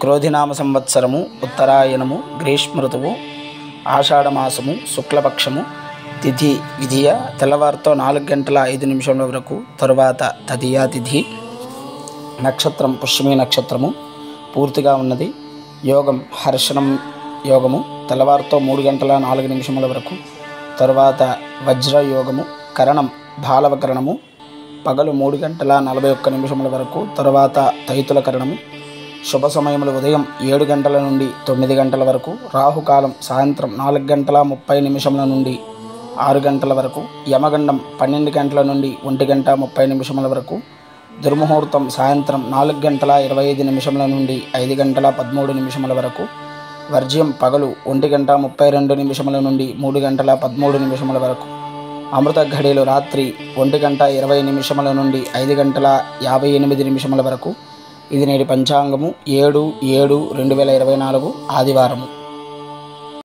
క్రోధినామ సంవత్సరము ఉత్తరాయణము గ్రీష్మ ఋతువు ఆషాఢమాసము శుక్లపక్షము తిథి విధియ తెల్లవారితో 4 గంటల 5 నిమిషముల వరకు, తరువాత తదియా తిథి. నక్షత్రం పుష్యమి నక్షత్రము పూర్తిగా ఉన్నది. యోగం హర్షణం యోగము తెల్లవారితో 3 గంటల 4 నిమిషముల వరకు, తరువాత వజ్ర యోగము. కరణం బాలవకరణము పగలు 3 గంటల 41 నిమిషముల వరకు, తరువాత తైతుల కరణము. శుభ సమయములు ఉదయం 7 గంటల నుండి 9 గంటల వరకు, రాహుకాలం సాయంత్రం 4 గంటల 30 నిమిషముల నుండి 6 గంటల వరకు, యమగండం 12 గంటల నుండి 1 గంట 30 నిమిషముల వరకు, దుర్ముహూర్తం సాయంత్రం 4 గంటల 25 నిమిషముల నుండి 5 గంటల 13 నిమిషముల వరకు, వర్జ్యం పగలు 1 గంట 32 నిమిషముల నుండి 3 గంటల 13 నిమిషముల వరకు, అమృత ఘడియలు రాత్రి 1 గంట 20 నిమిషముల నుండి 5 గంటల 58 నిమిషముల వరకు. ఇది నేటి పంచాంగము 7/7/2024 ఆదివారము.